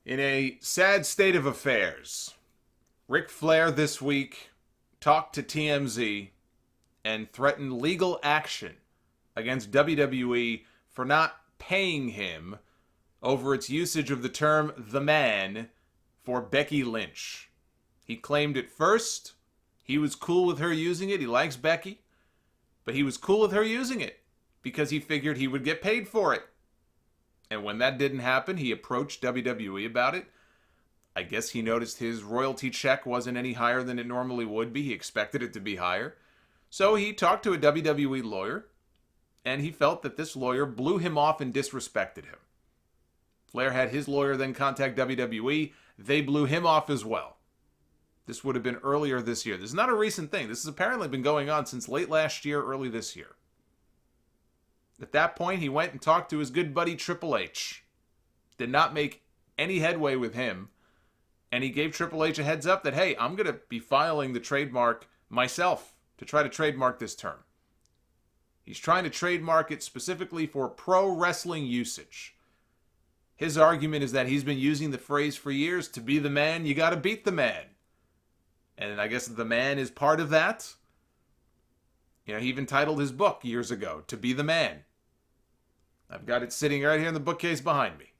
In a sad state of affairs, Ric Flair this week talked to TMZ and threatened legal action against WWE for not paying him over its usage of the term "the man" for Becky Lynch. He claimed at first he was cool with her using it. He likes Becky, but he was cool with her using it because he figured he would get paid for it. And when that didn't happen, he approached WWE about it. I guess he noticed his royalty check wasn't any higher than it normally would be. He expected it to be higher. So he talked to a WWE lawyer, and he felt that this lawyer blew him off and disrespected him. Flair had his lawyer then contact WWE. They blew him off as well. This would have been earlier this year. This is not a recent thing. This has apparently been going on since late last year, early this year. At that point, he went and talked to his good buddy Triple H. Did not make any headway with him. And he gave Triple H a heads up that, hey, I'm going to be filing the trademark myself to try to trademark this term. He's trying to trademark it specifically for pro wrestling usage. His argument is that he's been using the phrase for years, to be the man, you got to beat the man. And I guess the man is part of that. You know, he even titled his book years ago, To Be the Man. I've got it sitting right here in the bookcase behind me.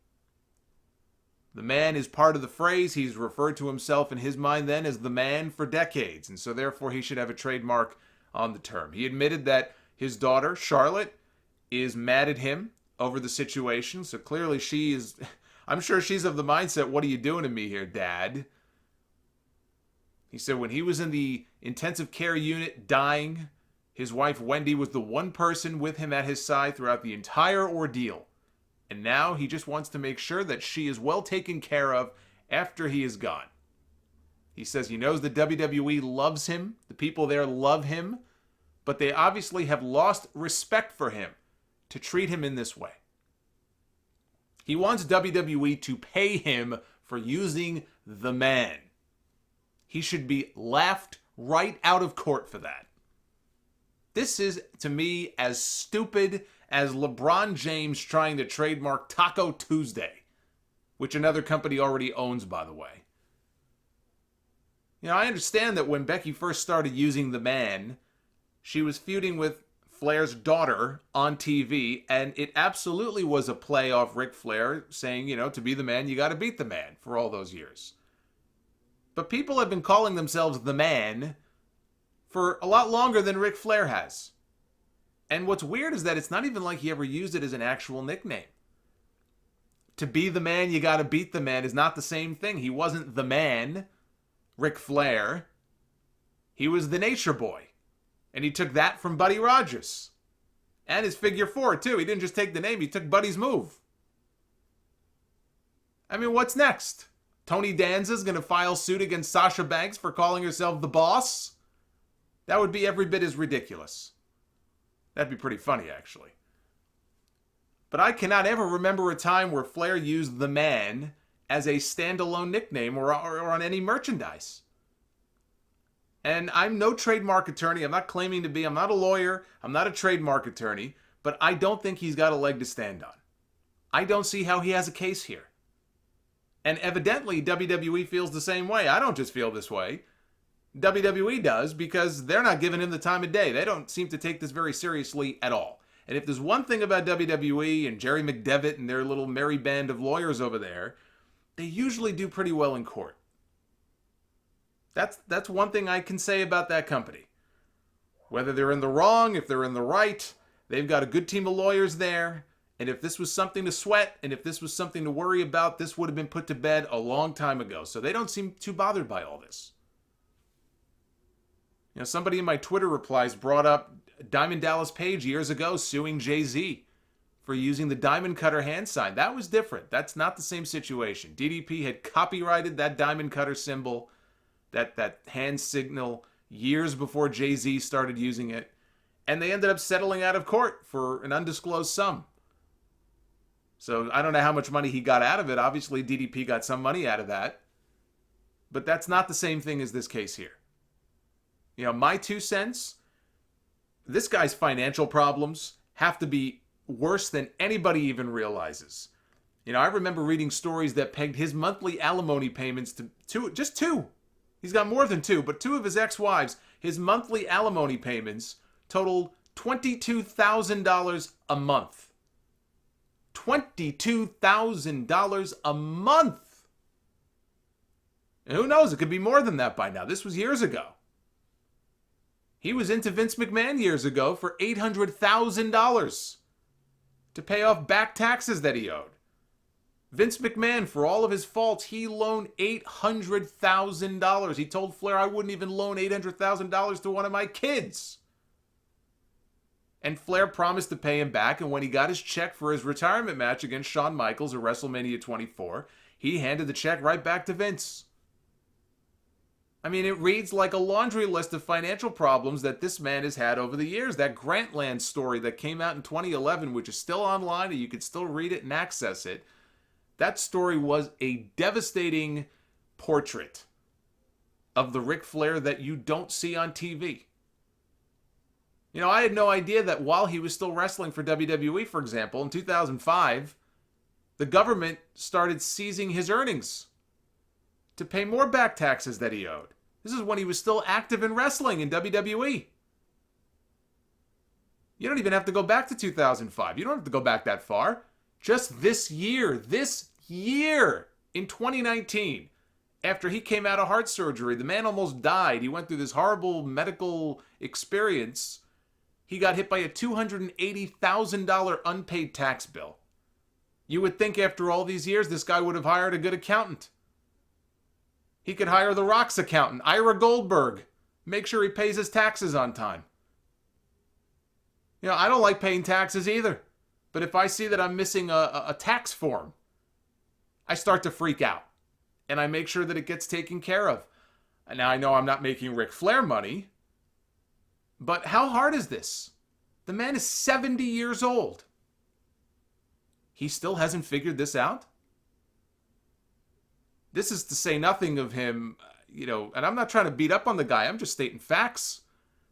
The man is part of the phrase. He's referred to himself in his mind then as the man for decades, and so therefore he should have a trademark on the term. He admitted that his daughter, Charlotte, is mad at him over the situation, so clearly she is, I'm sure she's of the mindset, what are you doing to me here, Dad? He said when he was in the intensive care unit dying, his wife Wendy was the one person with him at his side throughout the entire ordeal. And now he just wants to make sure that she is well taken care of after he is gone. He says he knows the WWE loves him, the people there love him, but they obviously have lost respect for him to treat him in this way. He wants WWE to pay him for using the man. He should be laughed right out of court for that. This is, to me, as stupid as LeBron James trying to trademark Taco Tuesday, which another company already owns, by the way. You know, I understand that when Becky first started using the man, she was feuding with Flair's daughter on TV, and it absolutely was a play off Ric Flair saying, you know, to be the man, you got to beat the man for all those years. But people have been calling themselves the man for a lot longer than Ric Flair has. And what's weird is that it's not even like he ever used it as an actual nickname. To be the man, you gotta beat the man is not the same thing. He wasn't the man, Ric Flair. He was the Nature Boy. And he took that from Buddy Rogers. And his figure four, too. He didn't just take the name, he took Buddy's move. I mean, what's next? Tony Danza's gonna file suit against Sasha Banks for calling herself the boss? That would be every bit as ridiculous. That'd be pretty funny, actually. But I cannot ever remember a time where Flair used the man as a standalone nickname or on any merchandise. And I'm no trademark attorney. I'm not claiming to be. I'm not a lawyer. I'm not a trademark attorney. But I don't think he's got a leg to stand on. I don't see how he has a case here. And evidently, WWE feels the same way. I don't just feel this way. WWE does, because they're not giving him the time of day. They don't seem to take this very seriously at all. And if there's one thing about WWE and Jerry McDevitt and their little merry band of lawyers over there, they usually do pretty well in court. That's one thing I can say about that company. Whether they're in the wrong, if they're in the right, they've got a good team of lawyers there. And if this was something to sweat, and if this was something to worry about, this would have been put to bed a long time ago. So they don't seem too bothered by all this. You know, somebody in my Twitter replies brought up Diamond Dallas Page years ago suing Jay-Z for using the diamond cutter hand sign. That was different. That's not the same situation. DDP had copyrighted that diamond cutter symbol, that hand signal, years before Jay-Z started using it. And they ended up settling out of court for an undisclosed sum. So I don't know how much money he got out of it. Obviously, DDP got some money out of that. But that's not the same thing as this case here. You know, my 2 cents, this guy's financial problems have to be worse than anybody even realizes. I remember reading stories that pegged his monthly alimony payments to just two. He's got more than two, but two of his ex-wives, his monthly alimony payments totaled $22,000 a month. $22,000 a month. And who knows, it could be more than that by now. This was years ago. He was into Vince McMahon years ago for $800,000 to pay off back taxes that he owed. Vince McMahon, for all of his faults, he loaned $800,000. He told Flair, I wouldn't even loan $800,000 to one of my kids. And Flair promised to pay him back, and when he got his check for his retirement match against Shawn Michaels at WrestleMania 24, he handed the check right back to Vince. I mean, it reads like a laundry list of financial problems that this man has had over the years. That Grantland story that came out in 2011, which is still online, and you can still read it and access it, that story was a devastating portrait of the Ric Flair that you don't see on TV. I had no idea that while he was still wrestling for WWE, for example, in 2005, the government started seizing his earnings to pay more back taxes that he owed. This is when he was still active in wrestling in WWE. You don't even have to go back to 2005. You don't have to go back that far. Just this year in 2019, after he came out of heart surgery, the man almost died. He went through this horrible medical experience. He got hit by a $280,000 unpaid tax bill. You would think after all these years, this guy would have hired a good accountant. He could hire The Rock's accountant, Ira Goldberg. Make sure he pays his taxes on time. I don't like paying taxes either. But if I see that I'm missing a tax form, I start to freak out. And I make sure that it gets taken care of. And now I know I'm not making Ric Flair money. But how hard is this? The man is 70 years old. He still hasn't figured this out? This is to say nothing of him, and I'm not trying to beat up on the guy. I'm just stating facts.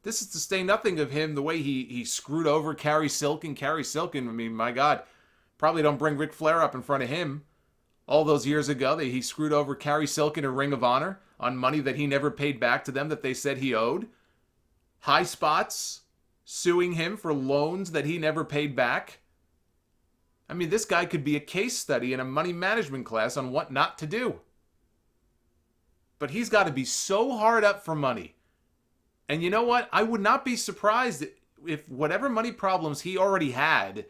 This is to say nothing of him, the way he screwed over Carrie Silkin. Carrie Silkin, I mean, my God, probably don't bring Ric Flair up in front of him. All those years ago, he screwed over Carrie Silkin in Ring of Honor on money that he never paid back to them that they said he owed. High Spots suing him for loans that he never paid back. I mean, this guy could be a case study in a money management class on what not to do. But he's got to be so hard up for money. And you know what? I would not be surprised if whatever money problems he already had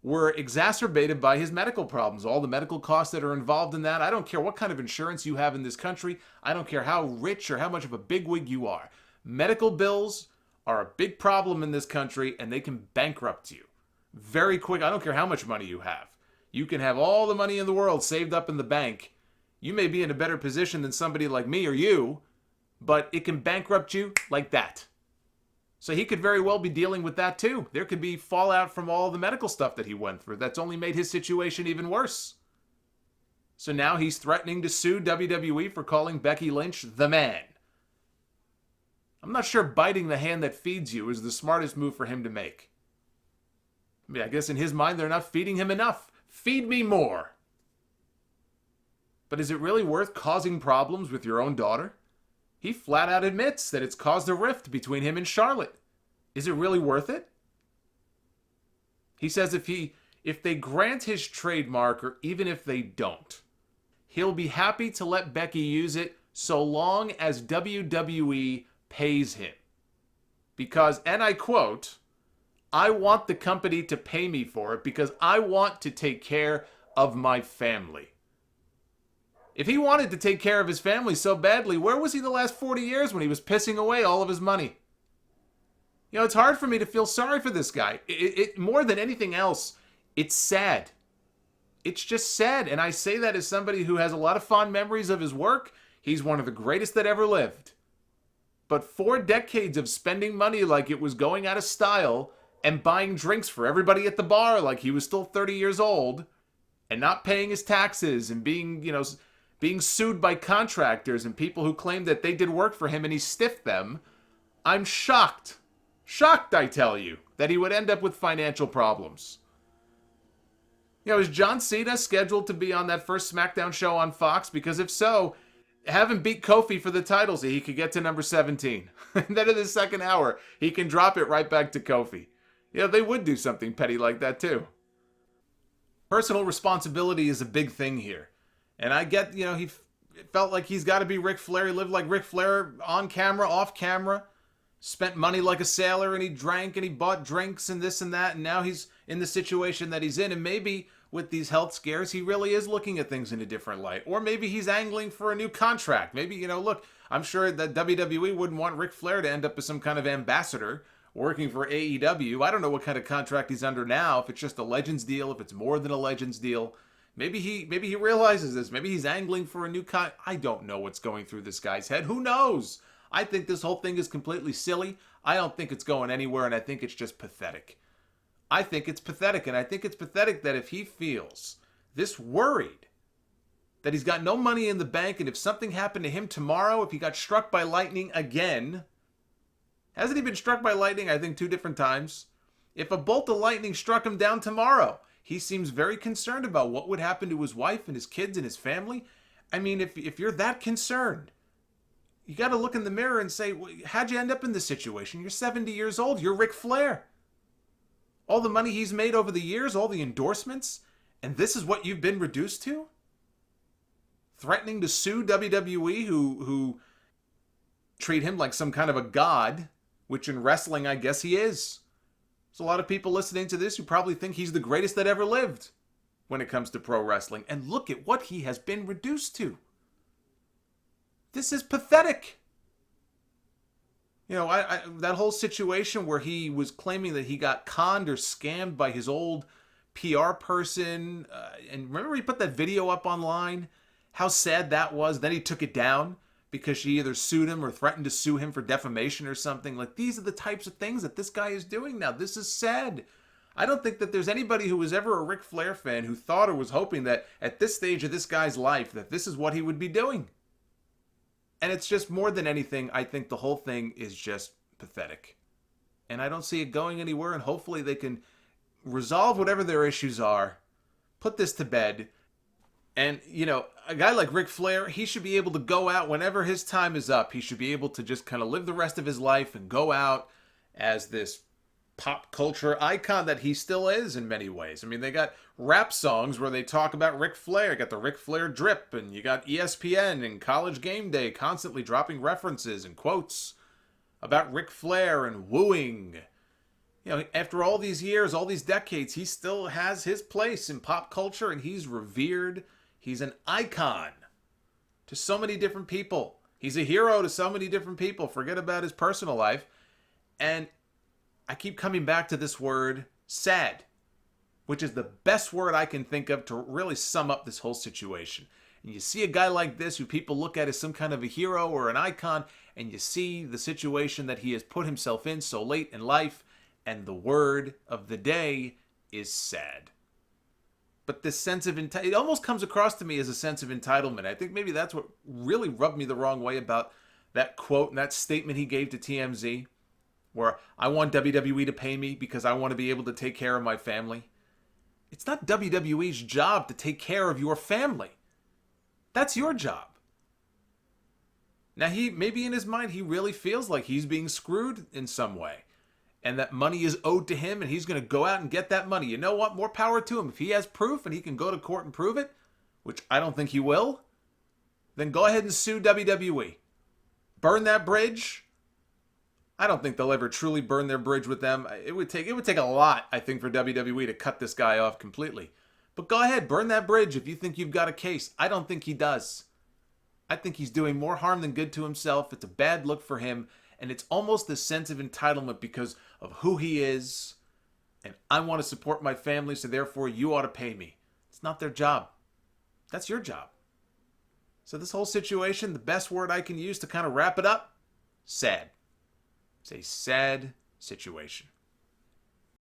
were exacerbated by his medical problems. All the medical costs that are involved in that. I don't care what kind of insurance you have in this country. I don't care how rich or how much of a bigwig you are. Medical bills are a big problem in this country, and they can bankrupt you very quick. I don't care how much money you have. You can have all the money in the world saved up in the bank. You may be in a better position than somebody like me or you, but it can bankrupt you like that. So he could very well be dealing with that too. There could be fallout from all the medical stuff that he went through that's only made his situation even worse. So now he's threatening to sue WWE for calling Becky Lynch the man. I'm not sure biting the hand that feeds you is the smartest move for him to make. I mean, I guess in his mind, they're not feeding him enough. Feed me more. But is it really worth causing problems with your own daughter? He flat out admits that it's caused a rift between him and Charlotte. Is it really worth it? He says if they grant his trademark, or even if they don't, he'll be happy to let Becky use it so long as WWE pays him. Because, and I quote, I want the company to pay me for it because I want to take care of my family. If he wanted to take care of his family so badly, where was he the last 40 years when he was pissing away all of his money? It's hard for me to feel sorry for this guy. It more than anything else, it's sad. It's just sad. And I say that as somebody who has a lot of fond memories of his work. He's one of the greatest that ever lived. But 4 decades of spending money like it was going out of style and buying drinks for everybody at the bar like he was still 30 years old and not paying his taxes and being sued by contractors and people who claimed that they did work for him and he stiffed them. I'm shocked, I tell you, that he would end up with financial problems. Is John Cena scheduled to be on that first SmackDown show on Fox? Because if so, have him beat Kofi for the title so he could get to number 17. And then in the second hour, he can drop it right back to Kofi. They would do something petty like that too. Personal responsibility is a big thing here. And I get, he felt like he's got to be Ric Flair. He lived like Ric Flair on camera, off camera. Spent money like a sailor, and he drank and he bought drinks and this and that. And now he's in the situation that he's in. And maybe with these health scares, he really is looking at things in a different light. Or maybe he's angling for a new contract. Maybe, look, I'm sure that WWE wouldn't want Ric Flair to end up as some kind of ambassador working for AEW. I don't know what kind of contract he's under now, if it's just a Legends deal, if it's more than a Legends deal. Maybe he realizes this. Maybe he's angling for a new I don't know what's going through this guy's head. Who knows? I think this whole thing is completely silly. I don't think it's going anywhere, and I think it's just pathetic. I think it's pathetic, and I think it's pathetic that if he feels this worried that he's got no money in the bank, and if something happened to him tomorrow, if he got struck by lightning again, hasn't he been struck by lightning, I think, 2 different times? If a bolt of lightning struck him down tomorrow, he seems very concerned about what would happen to his wife and his kids and his family. I mean, if you're that concerned, you got to look in the mirror and say, well, how'd you end up in this situation? You're 70 years old. You're Ric Flair. All the money he's made over the years, all the endorsements, and this is what you've been reduced to? Threatening to sue WWE, who treat him like some kind of a god, which in wrestling, I guess he is. There's a lot of people listening to this who probably think he's the greatest that ever lived when it comes to pro wrestling. And look at what he has been reduced to. This is pathetic. That whole situation where he was claiming that he got conned or scammed by his old PR person. And remember he put that video up online? How sad that was. Then he took it down because she either sued him or threatened to sue him for defamation or something. Like, these are the types of things that this guy is doing now. This is sad. I don't think that there's anybody who was ever a Ric Flair fan who thought or was hoping that at this stage of this guy's life that this is what he would be doing. And it's just more than anything, I think the whole thing is just pathetic. And I don't see it going anywhere, and hopefully they can resolve whatever their issues are, put this to bed. And, a guy like Ric Flair, he should be able to go out whenever his time is up. He should be able to just kind of live the rest of his life and go out as this pop culture icon that he still is in many ways. I mean, they got rap songs where they talk about Ric Flair. You got the Ric Flair drip, and you got ESPN and College Game Day constantly dropping references and quotes about Ric Flair and wooing. After all these years, all these decades, he still has his place in pop culture, and he's revered. He's an icon to so many different people. He's a hero to so many different people. Forget about his personal life. And I keep coming back to this word, sad, which is the best word I can think of to really sum up this whole situation. And you see a guy like this who people look at as some kind of a hero or an icon, and you see the situation that he has put himself in so late in life, and the word of the day is sad. But this sense of it almost comes across to me as a sense of entitlement. I think maybe that's what really rubbed me the wrong way about that quote and that statement he gave to TMZ, where I want WWE to pay me because I want to be able to take care of my family. It's not WWE's job to take care of your family. That's your job. Now, maybe in his mind, he really feels like he's being screwed in some way, and that money is owed to him, and he's going to go out and get that money. You know what? More power to him. If he has proof and he can go to court and prove it, which I don't think he will, then go ahead and sue WWE. Burn that bridge. I don't think they'll ever truly burn their bridge with them. It would take a lot, I think, for WWE to cut this guy off completely. But go ahead, burn that bridge if you think you've got a case. I don't think he does. I think he's doing more harm than good to himself. It's a bad look for him. And it's almost this sense of entitlement because of who he is. And I want to support my family, so therefore you ought to pay me. It's not their job. That's your job. So this whole situation, the best word I can use to kind of wrap it up, sad. It's a sad situation.